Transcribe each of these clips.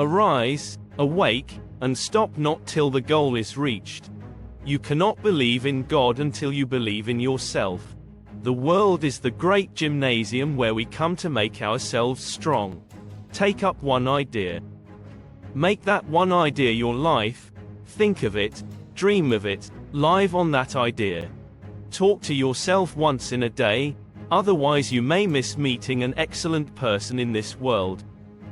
Arise, awake, and stop not till the goal is reached. You cannot believe in God until you believe in yourself. The world is the great gymnasium where we come to make ourselves strong. Take up one idea. Make that one idea your life. Think of it, dream of it, live on that idea. Talk to yourself once in a day, otherwise you may miss meeting an excellent person in this world.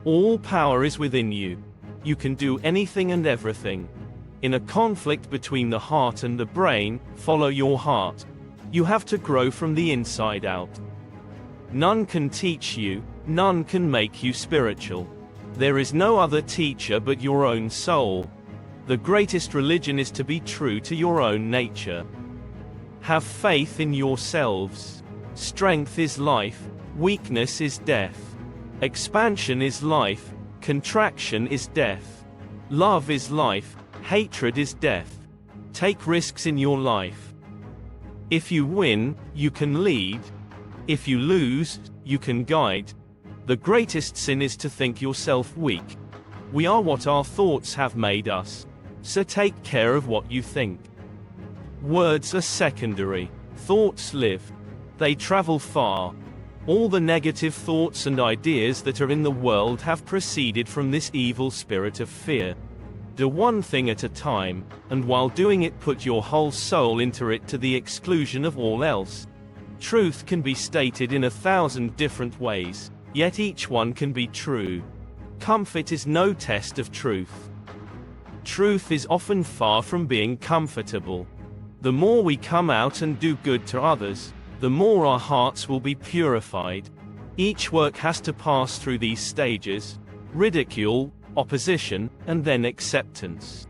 All power is within you. You can do anything and everything. In a conflict between the heart and the brain, follow your heart. You have to grow from the inside out. None can teach you, none can make you spiritual. There is no other teacher but your own soul. The greatest religion is to be true to your own nature. Have faith in yourselves. Strength is life, weakness is death. Expansion is life, contraction is death. Love is life, hatred is death. Take risks in your life. If you win, you can lead. If you lose, you can guide. The greatest sin is to think yourself weak. We are what our thoughts have made us. So take care of what you think. Words are secondary. Thoughts live. They travel far. All the negative thoughts and ideas that are in the world have proceeded from this evil spirit of fear. Do one thing at a time, and while doing it put your whole soul into it to the exclusion of all else. Truth can be stated in 1,000 different ways, yet each one can be true. Comfort is no test of truth. Truth is often far from being comfortable. The more we come out and do good to others, the more our hearts will be purified. Each work has to pass through these stages: ridicule, opposition, and then acceptance.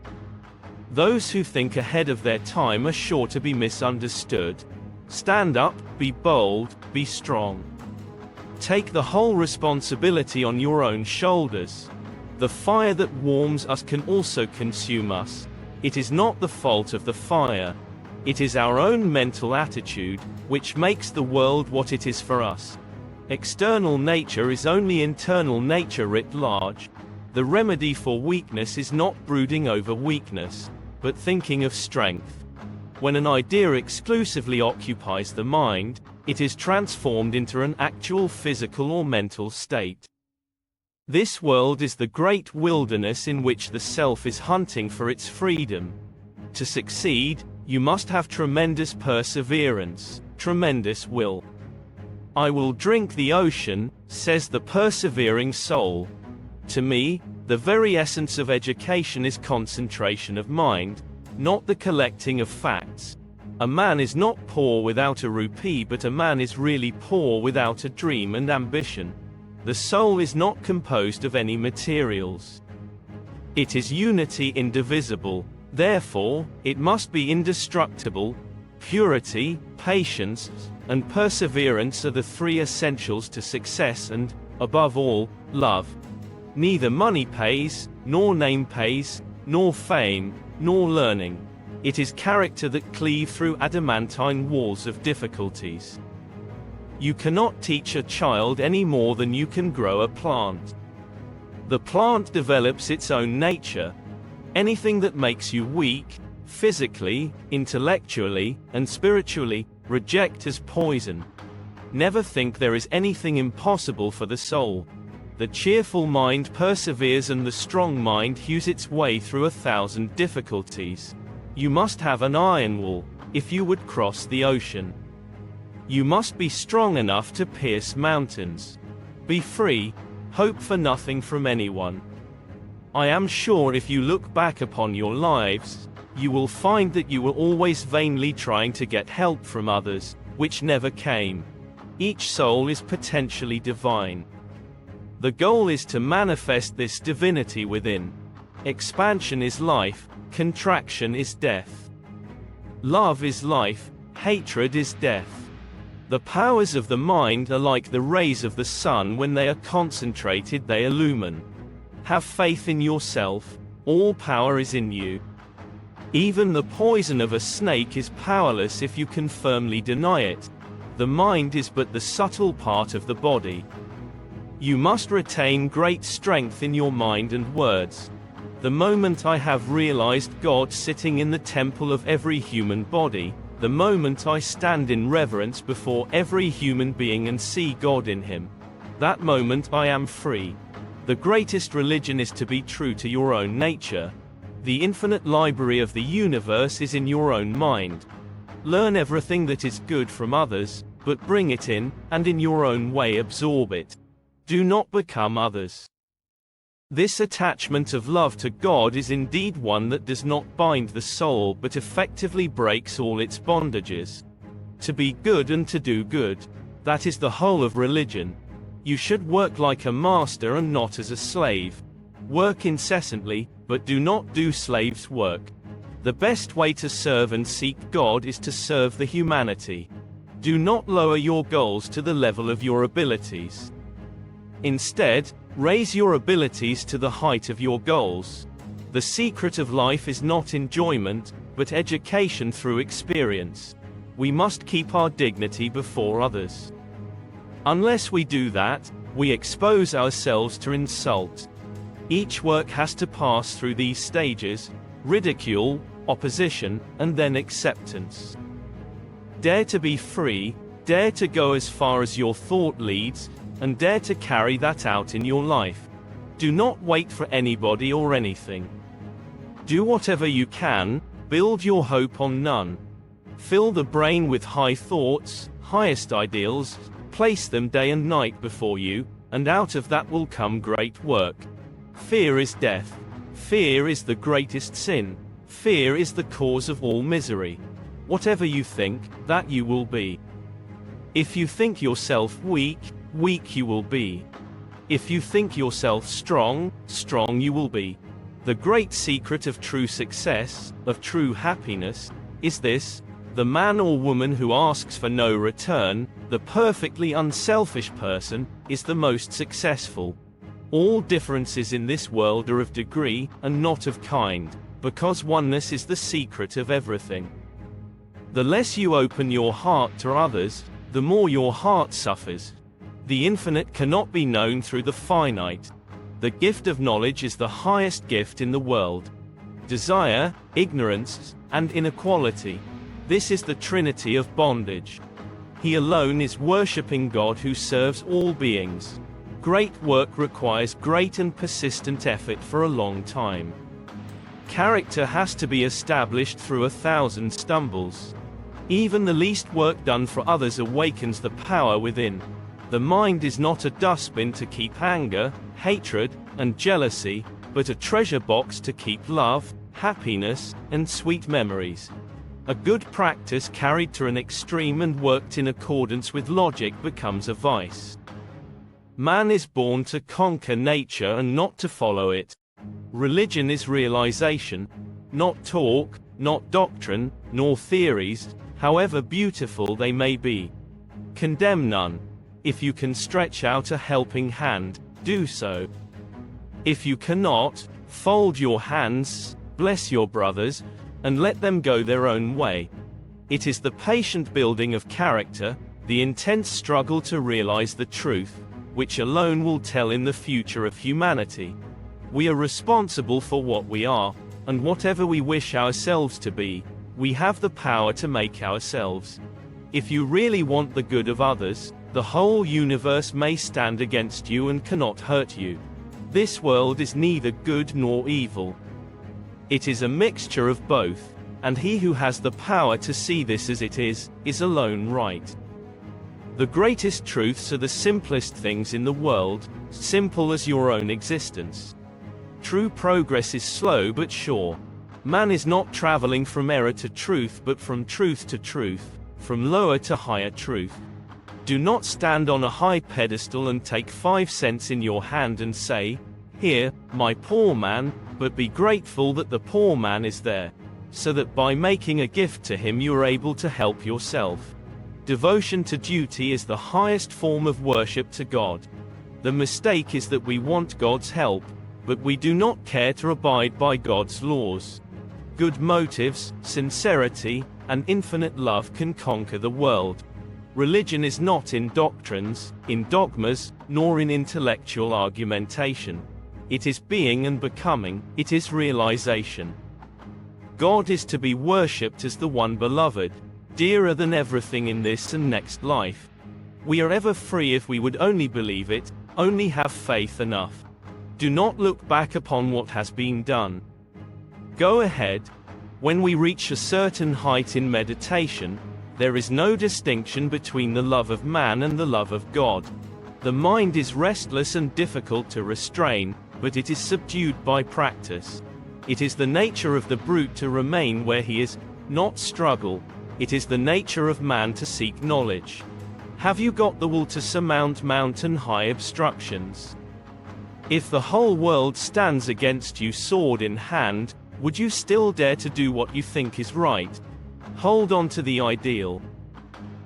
Those who think ahead of their time are sure to be misunderstood. Stand up, be bold, be strong. Take the whole responsibility on your own shoulders. The fire that warms us can also consume us. It is not the fault of the fire. It is our own mental attitude, which makes the world what it is for us. External nature is only internal nature writ large. The remedy for weakness is not brooding over weakness, but thinking of strength. When an idea exclusively occupies the mind, it is transformed into an actual physical or mental state. This world is the great wilderness in which the self is hunting for its freedom. To succeed, you must have tremendous perseverance, tremendous will. I will drink the ocean, says the persevering soul. To me, the very essence of education is concentration of mind, not the collecting of facts. A man is not poor without a rupee, but a man is really poor without a dream and ambition. The soul is not composed of any materials. It is unity indivisible, therefore, it must be indestructible. Purity, patience, and perseverance are the three essentials to success and, above all, love. Neither money pays, nor name pays, nor fame, nor learning. It is character that cleave through adamantine walls of difficulties. You cannot teach a child any more than you can grow a plant. The plant develops its own nature. Anything that makes you weak, physically, intellectually, and spiritually, reject as poison. Never think there is anything impossible for the soul. The cheerful mind perseveres and the strong mind hews its way through 1,000 difficulties. You must have an iron wall, if you would cross the ocean. You must be strong enough to pierce mountains. Be free, hope for nothing from anyone. I am sure if you look back upon your lives, you will find that you were always vainly trying to get help from others, which never came. Each soul is potentially divine. The goal is to manifest this divinity within. Expansion is life, contraction is death. Love is life, hatred is death. The powers of the mind are like the rays of the sun. When they are concentrated, they illumine. Have faith in yourself, all power is in you. Even the poison of a snake is powerless if you can firmly deny it. The mind is but the subtle part of the body. You must retain great strength in your mind and words. The moment I have realized God sitting in the temple of every human body, the moment I stand in reverence before every human being and see God in him, that moment I am free. The greatest religion is to be true to your own nature. The infinite library of the universe is in your own mind. Learn everything that is good from others, but bring it in, and in your own way absorb it. Do not become others. This attachment of love to God is indeed one that does not bind the soul but effectively breaks all its bondages. To be good and to do good, that is the whole of religion. You should work like a master and not as a slave. Work incessantly, but do not do slave's work. The best way to serve and seek God is to serve the humanity. Do not lower your goals to the level of your abilities. Instead, raise your abilities to the height of your goals. The secret of life is not enjoyment, but education through experience. We must keep our dignity before others. Unless we do that, we expose ourselves to insult. Each work has to pass through these stages: ridicule, opposition, and then acceptance. Dare to be free, dare to go as far as your thought leads, and dare to carry that out in your life. Do not wait for anybody or anything. Do whatever you can, build your hope on none. Fill the brain with high thoughts, highest ideals, place them day and night before you, and out of that will come great work. Fear is death. Fear is the greatest sin. Fear is the cause of all misery. Whatever you think, that you will be. If you think yourself weak, weak you will be. If you think yourself strong, strong you will be. The great secret of true success, of true happiness, is this: the man or woman who asks for no return, the perfectly unselfish person, is the most successful. All differences in this world are of degree, and not of kind, because oneness is the secret of everything. The less you open your heart to others, the more your heart suffers. The infinite cannot be known through the finite. The gift of knowledge is the highest gift in the world. Desire, ignorance, and inequality. This is the trinity of bondage. He alone is worshipping God who serves all beings. Great work requires great and persistent effort for a long time. Character has to be established through 1,000 stumbles. Even the least work done for others awakens the power within. The mind is not a dustbin to keep anger, hatred, and jealousy, but a treasure box to keep love, happiness, and sweet memories. A good practice carried to an extreme and worked in accordance with logic becomes a vice. Man is born to conquer nature and not to follow it. Religion is realization, not talk, not doctrine, nor theories, however beautiful they may be. Condemn none. If you can stretch out a helping hand, do so. If you cannot, fold your hands, bless your brothers, and let them go their own way. It is the patient building of character, the intense struggle to realize the truth, which alone will tell in the future of humanity. We are responsible for what we are, and whatever we wish ourselves to be, we have the power to make ourselves. If you really want the good of others, the whole universe may stand against you and cannot hurt you. This world is neither good nor evil. It is a mixture of both, and he who has the power to see this as it is alone right. The greatest truths are the simplest things in the world, simple as your own existence. True progress is slow but sure. Man is not traveling from error to truth but from truth to truth, from lower to higher truth. Do not stand on a high pedestal and take 5 cents in your hand and say, "Here, my poor man," but be grateful that the poor man is there, so that by making a gift to him you are able to help yourself. Devotion to duty is the highest form of worship to God. The mistake is that we want God's help, but we do not care to abide by God's laws. Good motives, sincerity, and infinite love can conquer the world. Religion is not in doctrines, in dogmas, nor in intellectual argumentation. It is being and becoming, it is realization. God is to be worshipped as the one beloved, dearer than everything in this and next life. We are ever free if we would only believe it, only have faith enough. Do not look back upon what has been done. Go ahead. When we reach a certain height in meditation, there is no distinction between the love of man and the love of God. The mind is restless and difficult to restrain, but it is subdued by practice. It is the nature of the brute to remain where he is, not struggle. It is the nature of man to seek knowledge. Have you got the will to surmount mountain-high obstructions? If the whole world stands against you sword in hand, would you still dare to do what you think is right? Hold on to the ideal.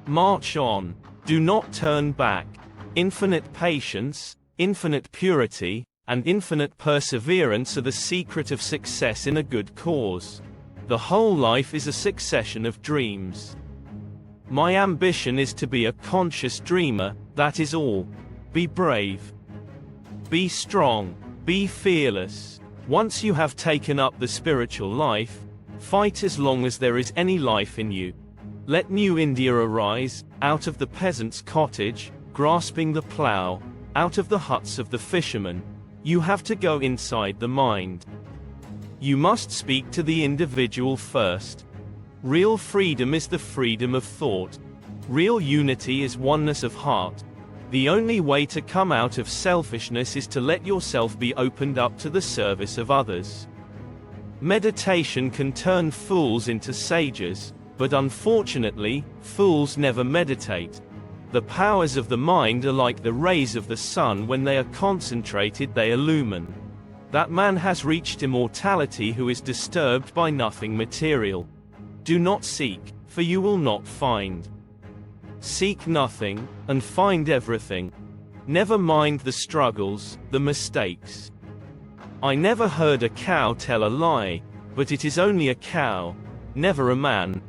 March on. Do not turn back. Infinite patience, infinite purity, and infinite perseverance are the secret of success in a good cause. The whole life is a succession of dreams. My ambition is to be a conscious dreamer, that is all. Be brave. Be strong. Be fearless. Once you have taken up the spiritual life, fight as long as there is any life in you. Let new India arise, out of the peasant's cottage, grasping the plough, out of the huts of the fishermen. You have to go inside the mind. You must speak to the individual first. Real freedom is the freedom of thought. Real unity is oneness of heart. The only way to come out of selfishness is to let yourself be opened up to the service of others. Meditation can turn fools into sages, but unfortunately, fools never meditate. The powers of the mind are like the rays of the sun. When they are concentrated, they illumine. That man has reached immortality who is disturbed by nothing material. Do not seek, for you will not find. Seek nothing, and find everything. Never mind the struggles, the mistakes. I never heard a cow tell a lie, but it is only a cow, never a man.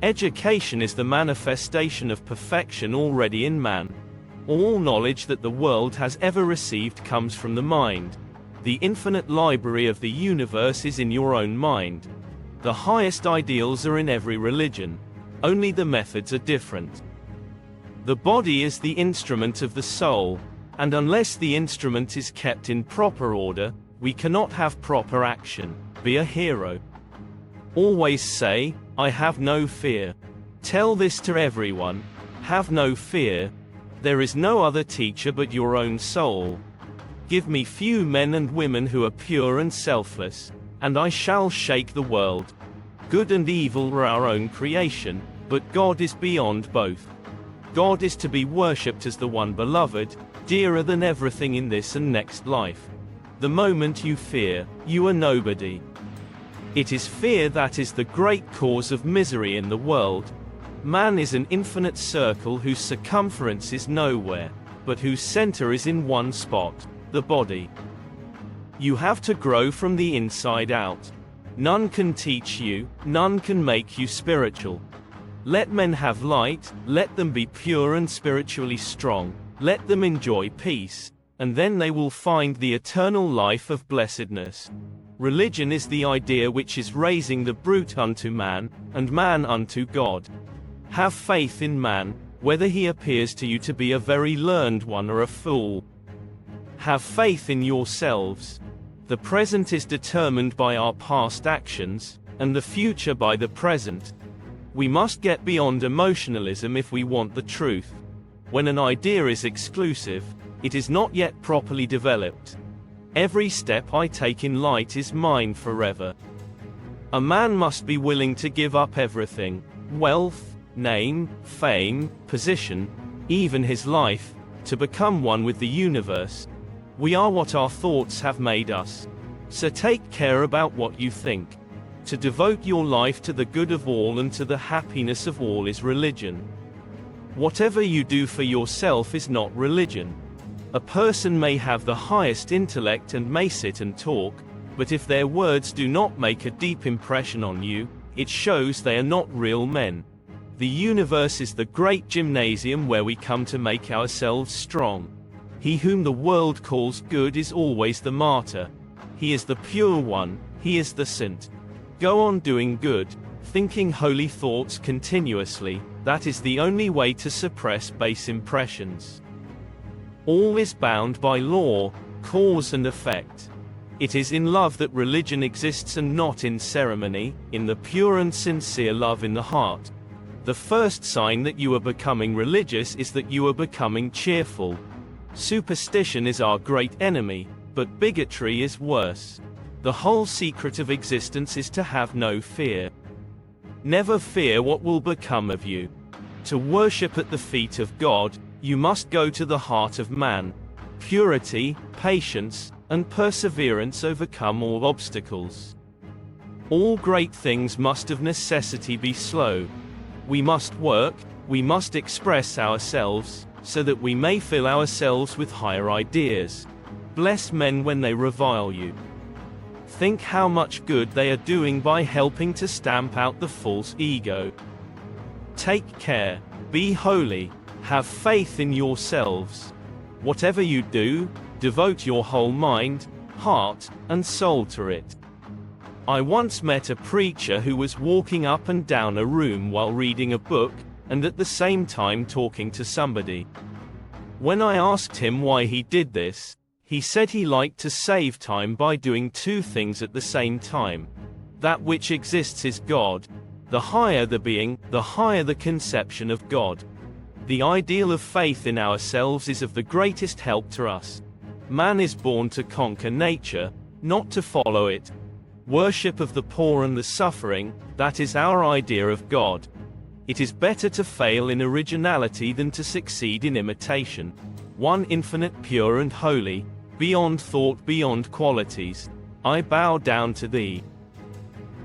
Education is the manifestation of perfection already in man. All knowledge that the world has ever received comes from the mind. The infinite library of the universe is in your own mind. The highest ideals are in every religion. Only the methods are different. The body is the instrument of the soul, and unless the instrument is kept in proper order, we cannot have proper action. Be a hero. Always say, I have no fear. Tell this to everyone. Have no fear. There is no other teacher but your own soul. Give me few men and women who are pure and selfless, and I shall shake the world. Good and evil are our own creation, but God is beyond both. God is to be worshipped as the one beloved, dearer than everything in this and next life. The moment you fear, you are nobody. It is fear that is the great cause of misery in the world. Man is an infinite circle whose circumference is nowhere, but whose center is in one spot, the body. You have to grow from the inside out. None can teach you, none can make you spiritual. Let men have light, let them be pure and spiritually strong, let them enjoy peace, and then they will find the eternal life of blessedness. Religion is the idea which is raising the brute unto man, and man unto God. Have faith in man, whether he appears to you to be a very learned one or a fool. Have faith in yourselves. The present is determined by our past actions, and the future by the present. We must get beyond emotionalism if we want the truth. When an idea is exclusive, it is not yet properly developed. Every step I take in light is mine forever. A man must be willing to give up everything: wealth, name, fame, position, even his life, to become one with the universe. We are what our thoughts have made us. So take care about what you think. To devote your life to the good of all and to the happiness of all is religion. Whatever you do for yourself is not religion. A person may have the highest intellect and may sit and talk, but if their words do not make a deep impression on you, it shows they are not real men. The universe is the great gymnasium where we come to make ourselves strong. He whom the world calls good is always the martyr. He is the pure one, he is the saint. Go on doing good, thinking holy thoughts continuously, that is the only way to suppress base impressions. All is bound by law, cause and effect. It is in love that religion exists and not in ceremony, in the pure and sincere love in the heart. The first sign that you are becoming religious is that you are becoming cheerful. Superstition is our great enemy, but bigotry is worse. The whole secret of existence is to have no fear. Never fear what will become of you. To worship at the feet of God, you must go to the heart of man. Purity, patience, and perseverance overcome all obstacles. All great things must of necessity be slow. We must work, we must express ourselves, so that we may fill ourselves with higher ideas. Bless men when they revile you. Think how much good they are doing by helping to stamp out the false ego. Take care, be holy, have faith in yourselves. Whatever you do, devote your whole mind, heart, and soul to it. I once met a preacher who was walking up and down a room while reading a book, and at the same time talking to somebody. When I asked him why he did this, he said he liked to save time by doing two things at the same time. That which exists is God. The higher the being, the higher the conception of God. The ideal of faith in ourselves is of the greatest help to us. Man is born to conquer nature, not to follow it. Worship of the poor and the suffering, that is our idea of God. It is better to fail in originality than to succeed in imitation. One infinite, pure and holy, beyond thought, beyond qualities, I bow down to thee.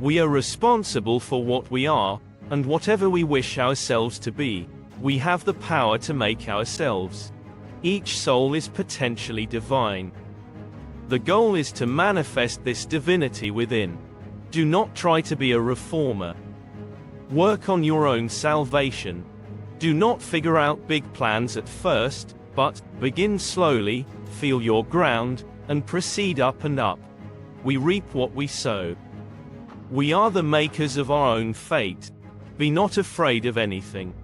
We are responsible for what we are, and whatever we wish ourselves to be, we have the power to make ourselves. Each soul is potentially divine. The goal is to manifest this divinity within. Do not try to be a reformer. Work on your own salvation. Do not figure out big plans at first, but begin slowly, feel your ground, and proceed up and up. We reap what we sow. We are the makers of our own fate. Be not afraid of anything.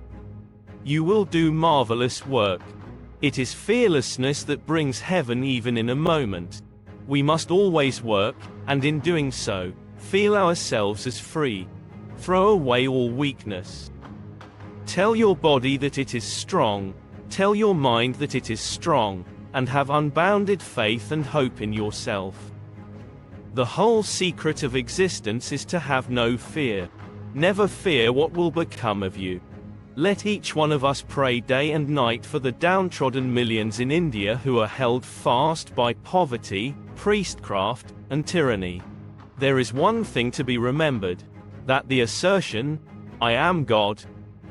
You will do marvelous work. It is fearlessness that brings heaven even in a moment. We must always work, and in doing so, feel ourselves as free. Throw away all weakness. Tell your body that it is strong, tell your mind that it is strong, and have unbounded faith and hope in yourself. The whole secret of existence is to have no fear. Never fear what will become of you. Let each one of us pray day and night for the downtrodden millions in India who are held fast by poverty, priestcraft, and tyranny. There is one thing to be remembered, that the assertion, I am God,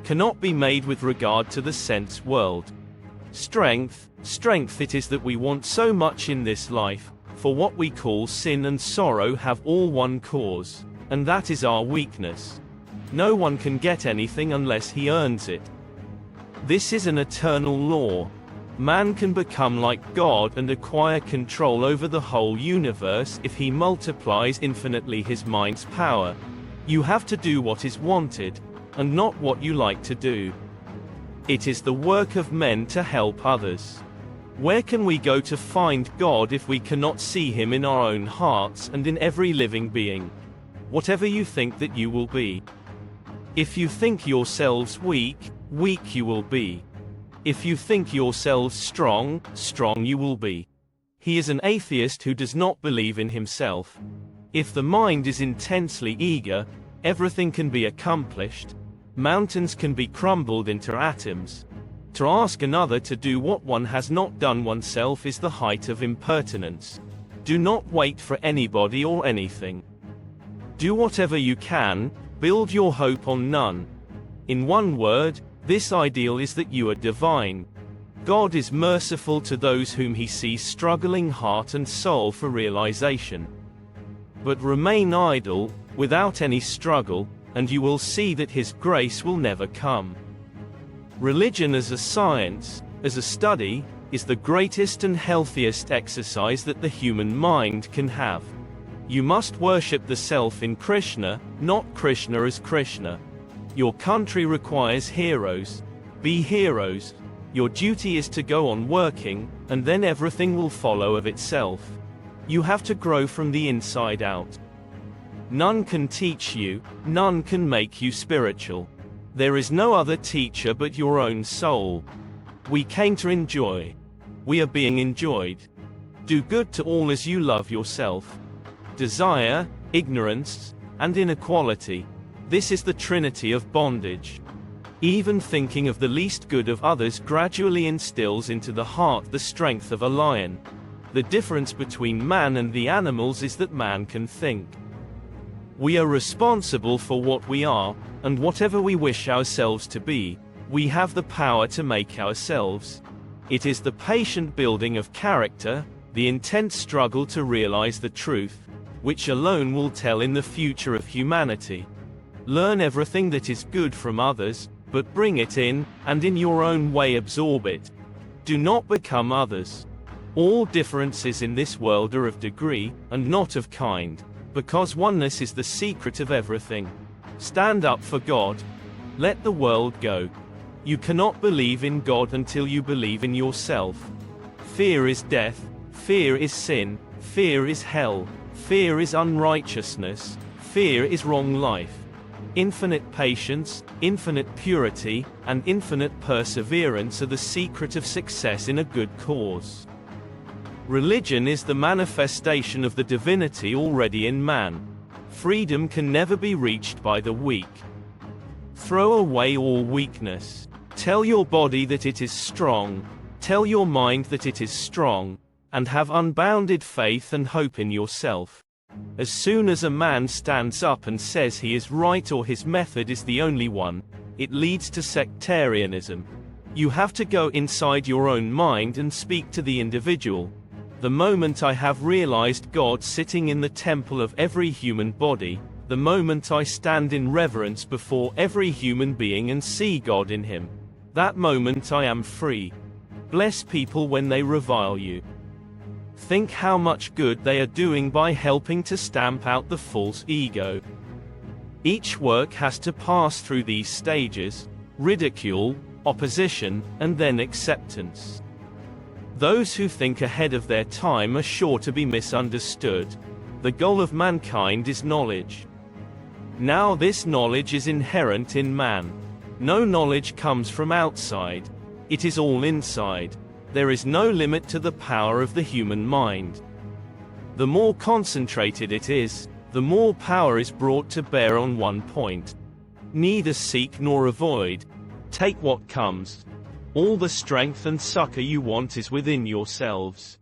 cannot be made with regard to the sense world. Strength it is that we want so much in this life, for what we call sin and sorrow have all one cause, and that is our weakness. No one can get anything unless he earns it. This is an eternal law. Man can become like God and acquire control over the whole universe if he multiplies infinitely his mind's power. You have to do what is wanted, and not what you like to do. It is the work of men to help others. Where can we go to find God if we cannot see him in our own hearts and in every living being? Whatever you think that you will be. If you think yourselves weak, weak you will be. If you think yourselves strong, strong you will be. He is an atheist who does not believe in himself. If the mind is intensely eager, everything can be accomplished. Mountains can be crumbled into atoms. To ask another to do what one has not done oneself is the height of impertinence. Do not wait for anybody or anything. Do whatever you can, build your hope on none. In one word, this ideal is that you are divine. God is merciful to those whom he sees struggling heart and soul for realization. But remain idle, without any struggle, and you will see that His grace will never come. Religion as a science, as a study, is the greatest and healthiest exercise that the human mind can have. You must worship the self in Krishna, not Krishna as Krishna. Your country requires heroes. Be heroes. Your duty is to go on working, and then everything will follow of itself. You have to grow from the inside out. None can teach you, none can make you spiritual. There is no other teacher but your own soul. We came to enjoy. We are being enjoyed. Do good to all as you love yourself. Desire, ignorance, and inequality. This is the trinity of bondage. Even thinking of the least good of others gradually instills into the heart the strength of a lion. The difference between man and the animals is that man can think. We are responsible for what we are, and whatever we wish ourselves to be, we have the power to make ourselves. It is the patient building of character, the intense struggle to realize the truth, which alone will tell in the future of humanity. Learn everything that is good from others, but bring it in, and in your own way absorb it. Do not become others. All differences in this world are of degree, and not of kind, because oneness is the secret of everything. Stand up for God. Let the world go. You cannot believe in God until you believe in yourself. Fear is death, fear is sin, fear is hell, fear is unrighteousness, fear is wrong life. Infinite patience, infinite purity, and infinite perseverance are the secret of success in a good cause. Religion is the manifestation of the divinity already in man. Freedom can never be reached by the weak. Throw away all weakness. Tell your body that it is strong. Tell your mind that it is strong. And have unbounded faith and hope in yourself. As soon as a man stands up and says he is right or his method is the only one, it leads to sectarianism. You have to go inside your own mind and speak to the individual. The moment I have realized God sitting in the temple of every human body, the moment I stand in reverence before every human being and see God in him, that moment I am free. Bless people when they revile you. Think how much good they are doing by helping to stamp out the false ego. Each work has to pass through these stages: ridicule, opposition, and then acceptance. Those who think ahead of their time are sure to be misunderstood. The goal of mankind is knowledge. Now this knowledge is inherent in man. No knowledge comes from outside. It is all inside. There is no limit to the power of the human mind. The more concentrated it is, the more power is brought to bear on one point. Neither seek nor avoid. Take what comes. All the strength and succor you want is within yourselves.